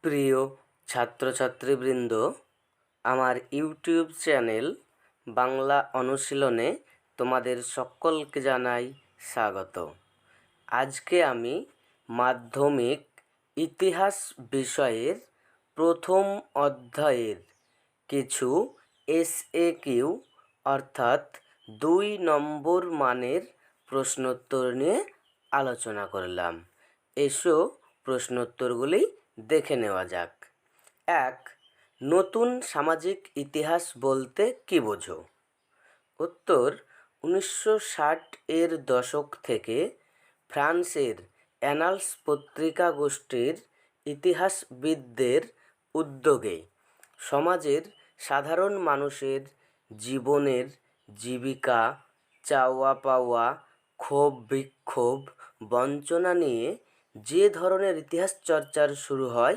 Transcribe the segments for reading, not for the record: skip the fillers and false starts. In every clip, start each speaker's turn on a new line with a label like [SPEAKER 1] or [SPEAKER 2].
[SPEAKER 1] প্রিয় ছাত্রছাত্রীবৃন্দ, আমার YouTube channel Bangla অনুশীলনে তোমাদের সকলকে জানাই স্বাগত। আজকে আমি মাধ্যমিক ইতিহাস বিষয়ের প্রথম অধ্যায়ের কিছু এসএকিউ অর্থাৎ 2 নম্বর মানের প্রশ্নোত্তর নিয়ে আলোচনা করলাম। এসো প্রশ্নোত্তরগুলি দেখে নেওয়া যাক। 1. নতুন সামাজিক ইতিহাস বলতে কী বোঝো? উত্তর, 1960 এর দশক থেকে ফ্রান্সের অ্যানালস পত্রিকা গোষ্ঠীর ইতিহাসবিদদের উদ্যোগে সমাজের সাধারণ মানুষের জীবনের, জীবিকা, চাওয়া পাওয়া, ক্ষোভ বিক্ষোভ, বঞ্চনা নিয়ে যে ধরনের ইতিহাস চর্চার শুরু হয়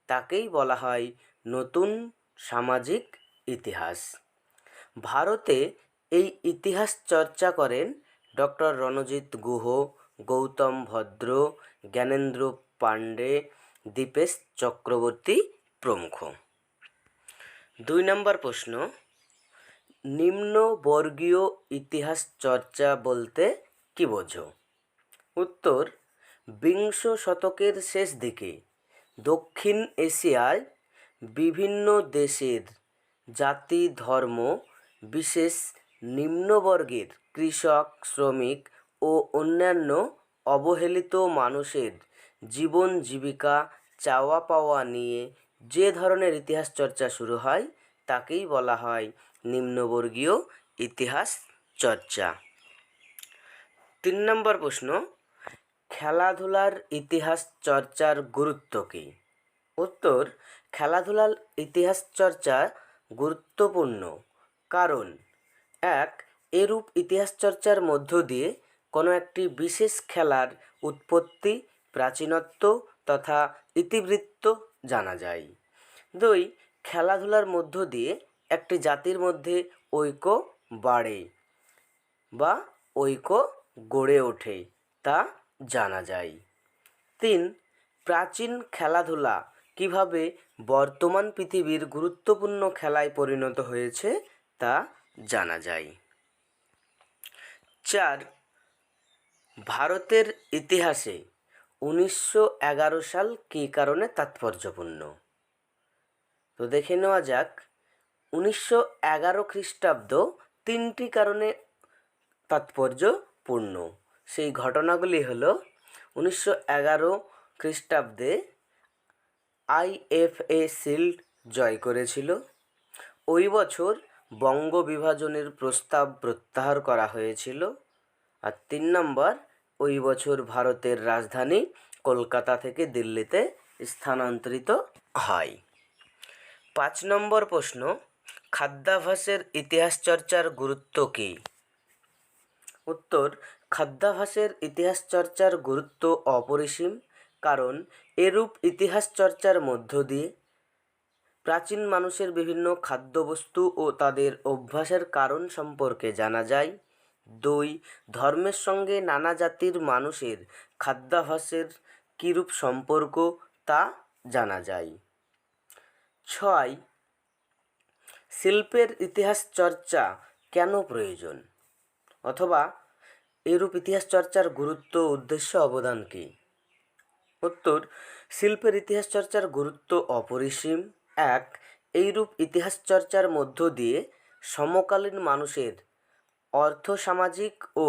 [SPEAKER 1] তাকেই বলা হয় নতুন সামাজিক ইতিহাস। ভারতে এই ইতিহাস চর্চা করেন ডক্টর রণজিৎ গুহ, গৌতম ভদ্র, জ্ঞানেন্দ্র পাণ্ডে, দীপেশ চক্রবর্তী প্রমুখ। 2 নম্বর প্রশ্ন, নিম্নবর্গীয় ইতিহাস চর্চা বলতে কী বোঝো? উত্তর, বিংশ শতকের শেষ দিকে দক্ষিণ এশিয়ায় বিভিন্ন দেশের জাতি ধর্ম বিশেষ নিম্নবর্গের কৃষক, শ্রমিক ও অন্যান্য অবহেলিত মানুষের জীবন জীবিকা, চাওয়া পাওয়া নিয়ে যে ধরনের ইতিহাস চর্চা শুরু হয় তাকেই বলা হয় নিম্নবর্গীয় ইতিহাস চর্চা। 3 নম্বর প্রশ্ন, খেলাধুলার ইতিহাস চর্চার গুরুত্ব কী? উত্তর, খেলাধুলার ইতিহাস চর্চা গুরুত্বপূর্ণ কারণ 1. এরূপ ইতিহাস চর্চার মধ্য দিয়ে কোনো একটি বিশেষ খেলার উৎপত্তি, প্রাচীনত্ব তথা ইতিবৃত্ত জানা যায়। 2. খেলাধুলার মধ্য দিয়ে একটি জাতির মধ্যে ঐক্য বাড়ে বা ঐক্য গড়ে ওঠে তা জানা যায়। 3. প্রাচীন খেলাধুলা কীভাবে বর্তমান পৃথিবীর গুরুত্বপূর্ণ খেলায় পরিণত হয়েছে তা জানা যায়। 4. ভারতের ইতিহাসে 1911 সাল কী কারণে তাৎপর্যপূর্ণ? তো দেখে নেওয়া যাক। 1911 খ্রিস্টাব্দ 3টি কারণে তাৎপর্যপূর্ণ। সেই ঘটনাগুলি হলো 1911 খ্রিস্টাব্দে আইএফএ শিল্ড জয় করেছিল। ওই বছর বঙ্গ বিভাজনের প্রস্তাব প্রত্যাহার করা হয়েছিল। আর 3 নম্বর, ওই বছর ভারতের রাজধানী কলকাতা থেকে দিল্লিতে স্থানান্তরিত হয়। 5 নম্বর প্রশ্ন, খাদ্যাভ্যাসের ইতিহাস চর্চার গুরুত্ব কী? উত্তর, খাদ্যাভ্যাসের ইতিহাস চর্চার গুরুত্ব অপরিসীম কারণ এরূপ ইতিহাস চর্চার মধ্য দিয়ে প্রাচীন মানুষের বিভিন্ন খাদ্যবস্তু ও তাদের অভ্যাসের কারণ সম্পর্কে জানা যায়। 2. ধর্মের সঙ্গে নানা জাতির মানুষের খাদ্যাভ্যাসের কীরূপ সম্পর্ক তা জানা যায়। 6. শিল্পের ইতিহাস চর্চা কেন প্রয়োজন অথবা এরূপ ইতিহাস চর্চার গুরুত্ব, উদ্দেশ্য, অবদান কী? উত্তর, শিল্পের ইতিহাস চর্চার গুরুত্ব অপরিসীম। 1. এইরূপ ইতিহাস চর্চার মধ্য দিয়ে সমকালীন মানুষের অর্থসামাজিক ও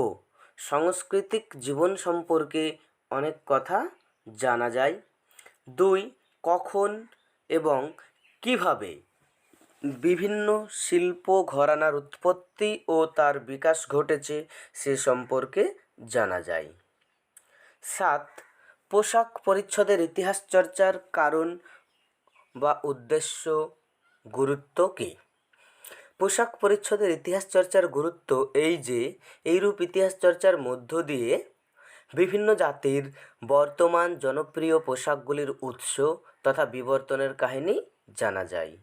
[SPEAKER 1] সাংস্কৃতিক জীবন সম্পর্কে অনেক কথা জানা যায়। 2. কখন এবং কীভাবে বিভিন্ন শিল্প ঘরানার উৎপত্তি ও তার বিকাশ ঘটেছে সে সম্পর্কে জানা যায়। 7. পোশাক পরিচ্ছদের ইতিহাস চর্চার কারণ বা উদ্দেশ্য, গুরুত্ব কী? পোশাক পরিচ্ছদের ইতিহাস চর্চার গুরুত্ব এই যে এইরূপ ইতিহাস চর্চার মধ্য দিয়ে বিভিন্ন জাতির বর্তমান জনপ্রিয় পোশাকগুলির উৎস তথা বিবর্তনের কাহিনী জানা যায়।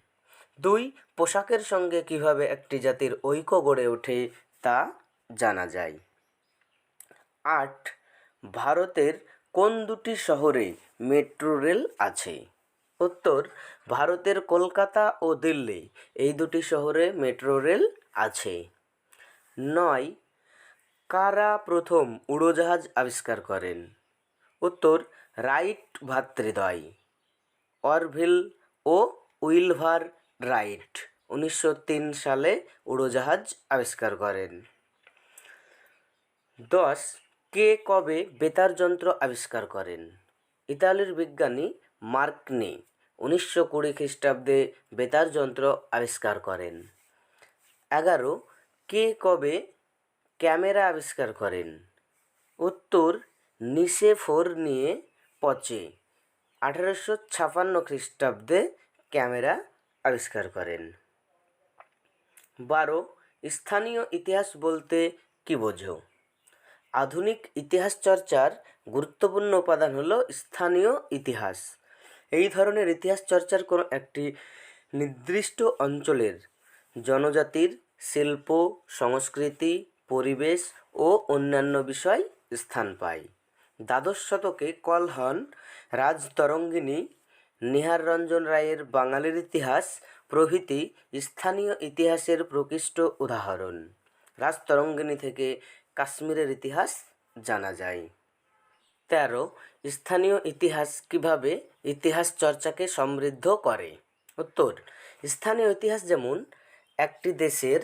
[SPEAKER 1] 2. পোশাকের সঙ্গে কীভাবে একটি জাতির ঐক্য গড়ে ওঠে তা জানা যায়। 8. ভারতের কোন দুটি শহরে মেট্রো রেল আছে? উত্তর, ভারতের কলকাতা ও দিল্লি এই দুটি শহরে মেট্রো রেল আছে। 9, কারা প্রথম উড়োজাহাজ আবিষ্কার করেন? উত্তর, রাইট ভ্রাতৃদ্বয় অরভিল ও উইলভার রাইট 1903 সালে উড়োজাহাজ আবিষ্কার করেন। 10, কে কবে বেতার যন্ত্র আবিষ্কার করেন? ইতালির বিজ্ঞানী মার্কনি 1920 খ্রিস্টাব্দে বেতার যন্ত্র আবিষ্কার করেন। 11, কে কবে ক্যামেরা আবিষ্কার করেন? উত্তর, নিসেফোর নিয়ে পচে 1856 খ্রিস্টাব্দে ক্যামেরা আবিষ্কার করেন। 12, স্থানীয় ইতিহাস বলতে কী বোঝো? আধুনিক ইতিহাস চর্চার গুরুত্বপূর্ণ উপাদান হলো স্থানীয় ইতিহাস। এই ধরনের ইতিহাস চর্চার কোনো একটি নির্দিষ্ট অঞ্চলের জনজাতির শিল্প, সংস্কৃতি, পরিবেশ ও অন্যান্য বিষয় স্থান পায়। দ্বাদশ শতকে কলহন, রাজতরঙ্গিনী, নিহাররঞ্জন রায়ের বাঙালির ইতিহাস প্রভৃতি স্থানীয় ইতিহাসের প্রকৃষ্ট উদাহরণ। রাজতরঙ্গিনী থেকে কাশ্মীরের ইতিহাস জানা যায়। 13, স্থানীয় ইতিহাস কিভাবে ইতিহাস চর্চাকে সমৃদ্ধ করে? উত্তর, স্থানীয় ইতিহাস যেমন একটি দেশের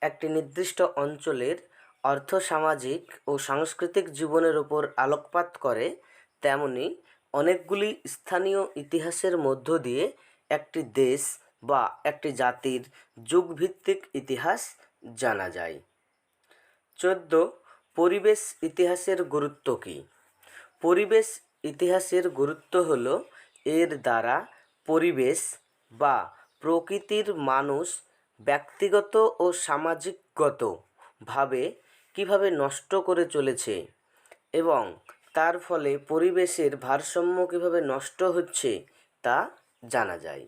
[SPEAKER 1] একটি নির্দিষ্ট অঞ্চলের অর্থসামাজিক ও সাংস্কৃতিক জীবনের উপর আলোকপাত করে, তেমনি অনেকগুলি স্থানীয় ইতিহাসের মধ্য দিয়ে একটি দেশ বা একটি জাতির যুগভিত্তিক ইতিহাস জানা যায়। 14, পরিবেশ ইতিহাসের গুরুত্ব কী? পরিবেশ ইতিহাসের গুরুত্ব হল এর দ্বারা পরিবেশ বা প্রকৃতির মানুষ ব্যক্তিগত ও সামাজিকগতভাবে কীভাবে নষ্ট করে চলেছে এবং তার ফলে পরিবেশের ভারসাম্য কীভাবে নষ্ট হচ্ছে তা জানা যায়।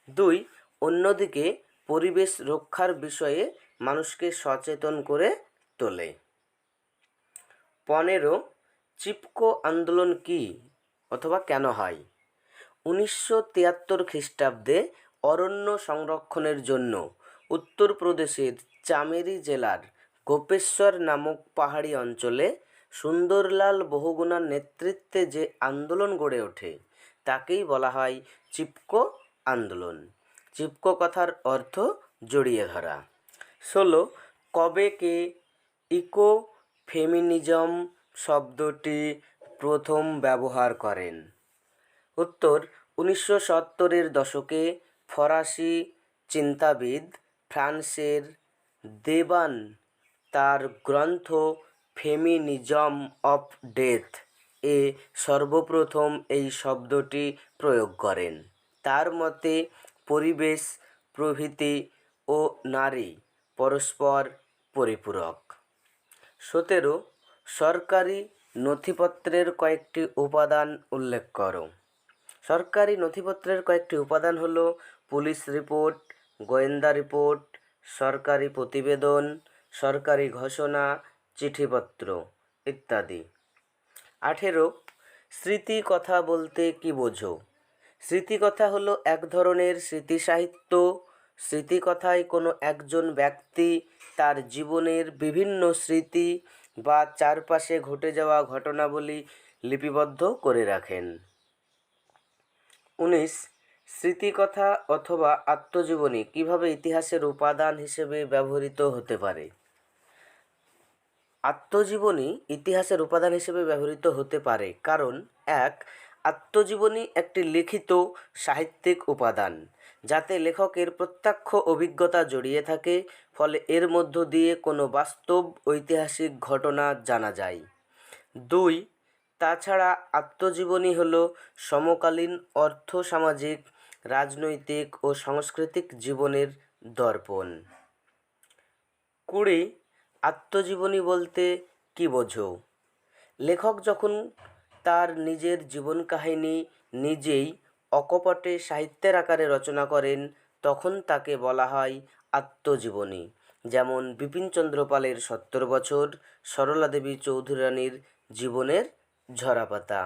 [SPEAKER 1] 2, অন্যদিকে পরিবেশ রক্ষার বিষয়ে মানুষকে সচেতন করে তোলে। 15, চিপকো আন্দোলন কী অথবা কেন হয়? 1973 খ্রিস্টাব্দে অরণ্য সংরক্ষণের জন্য উত্তরপ্রদেশের চামেরি জেলার গোপেশ্বর নামক পাহাড়ি অঞ্চলে সুন্দরলাল বহুগুণার নেতৃত্বে যে আন্দোলন গড়ে ওঠে তাকেই বলা হয় চিপকো আন্দোলন। চিপকো কথার অর্থ জড়িয়ে ধরা। 16, কবে কে ইকো ফেমিনিজম শব্দটি প্রথম ব্যবহার করেন? উত্তর, 1970-এর দশকে ফরাসি চিন্তাবিদ ফ্রান্সের দেবান তার গ্রন্থ ফেমিনিজম অফ ডেথ এ সর্বপ্রথম এই শব্দটি প্রয়োগ করেন। তার মতে পরিবেশ, প্রকৃতি ও নারী পরস্পর পরিপূরক। 17, সরকারি নথিপত্রের কয়েকটি উপাদান উল্লেখ করো। সরকারি নথিপত্রের কয়েকটি উপাদান হলো পুলিশ রিপোর্ট, গোয়েন্দা রিপোর্ট, সরকারি প্রতিবেদন, সরকারি ঘোষণা, চিঠিপত্র ইত্যাদি। 18, স্মৃতিকথা বলতে কী বোঝো? স্মৃতিকথা হলো এক ধরনের স্মৃতিসাহিত্য। স্মৃতিকথায় কোনো একজন ব্যক্তি তার জীবনের বিভিন্ন স্মৃতি বা চারপাশে ঘটে যাওয়া ঘটনাবলী লিপিবদ্ধ করে রাখেন। 19, স্মৃতিকথা অথবা আত্মজীবনী কিভাবে ইতিহাসের উপাদান হিসেবে ব্যবহৃত হতে পারে? আত্মজীবনী ইতিহাসের উপাদান হিসেবে ব্যবহৃত হতে পারে কারণ 1, আত্মজীবনী একটি লিখিত সাহিত্যিক উপাদান যাতে লেখকের প্রত্যক্ষ অভিজ্ঞতা জড়িয়ে থাকে, ফলে এর মধ্য দিয়ে কোনো বাস্তব ঐতিহাসিক ঘটনা জানা যায়। 2, তাছাড়া আত্মজীবনী হলো সমকালীন অর্থসামাজিক, রাজনৈতিক ও সাংস্কৃতিক জীবনের দর্পণ। 20, আত্মজীবনী বলতে কী বোঝো? লেখক যখন তার নিজের জীবন কাহিনী নিজেই অকপটে সাহিত্যের আকারে রচনা করেন তখন তাকে বলা হয় আত্মজীবনী। যেমন বিপিনচন্দ্র পালের 70 বছর, সরলা দেবী চৌধুরী রানীর জীবনের ঝরাপাতা।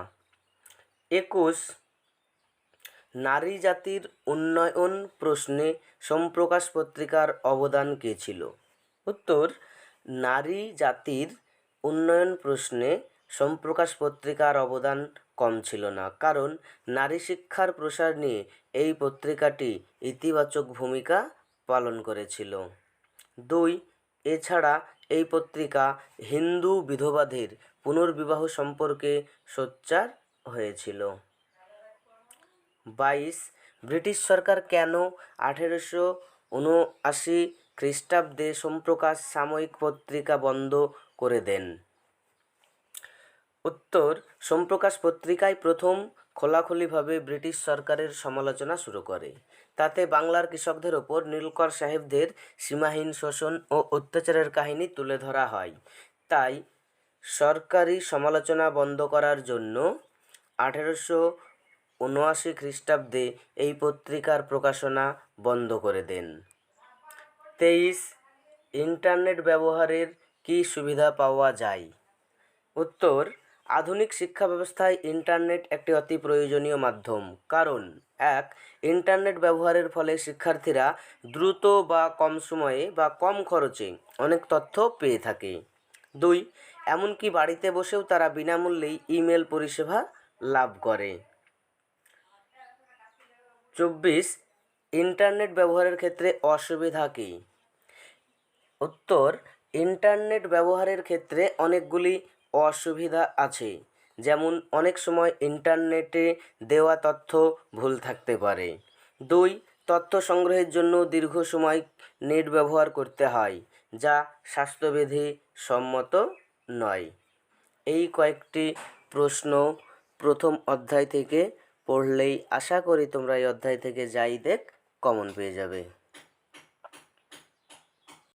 [SPEAKER 1] 21, নারী জাতির উন্নয়ন প্রশ্নে সোমপ্রকাশ পত্রিকার অবদান কী ছিল? উত্তর, নারী জাতির উন্নয়ন প্রশ্নে সোমপ্রকাশ পত্রিকার অবদান কম ছিল না, কারণ নারী শিক্ষার প্রসার নিয়ে এই পত্রিকাটি ইতিবাচক ভূমিকা পালন করেছিল। 2. এছাড়া এই পত্রিকা হিন্দু বিধবাদের পুনর্বিবাহ সম্পর্কে সোচ্চার হয়েছিল। 22. ব্রিটিশ সরকার কেন 1879 খ্রিস্টাব্দে সোমপ্রকাশ সাময়িক পত্রিকা বন্ধ করে দেন? উত্তর, সোমপ্রকাশ পত্রিকায় প্রথম খোলাখুলিভাবে ব্রিটিশ সরকারের সমালোচনা শুরু করে। তাতে বাংলার কৃষকদের ওপর নীলকর সাহেবদের সীমাহীন শোষণ ও অত্যাচারের কাহিনী তুলে ধরা হয়। তাই সরকারি সমালোচনা বন্ধ করার জন্য 1879 খ্রিস্টাব্দে এই পত্রিকার প্রকাশনা বন্ধ করে দেন। 23. ইন্টারনেট ব্যবহারের কী সুবিধা পাওয়া যায়? উত্তর, আধুনিক শিক্ষা ব্যবস্থায় ইন্টারনেট একটি অতি প্রয়োজনীয় মাধ্যম, কারণ 1. ইন্টারনেট ব্যবহারের ফলে শিক্ষার্থীরা দ্রুত বা কম সময়ে বা কম খরচে অনেক তথ্য পেয়ে থাকে। 2. এমনকি বাড়িতে বসেও তারা বিনামূল্যেই ইমেল পরিষেবা লাভ করে। 24. ইন্টারনেট ব্যবহারের ক্ষেত্রে অসুবিধা কী? উত্তর, ইন্টারনেট ব্যবহারের ক্ষেত্রে অনেকগুলি অসুবিধা আছে, যেমন অনেক সময় ইন্টারনেটে দেওয়া তথ্য ভুল থাকতে পারে। 2. তথ্য সংগ্রহের জন্য দীর্ঘ সময় নেট ব্যবহার করতে হয়, যা স্বাস্থ্যবিধি সম্মত নয়। এই কয়েকটি প্রশ্ন প্রথম অধ্যায় থেকে পড়লেই আশা করি তোমরা এই অধ্যায় থেকে যাই দেখ কমন পেয়ে যাবে।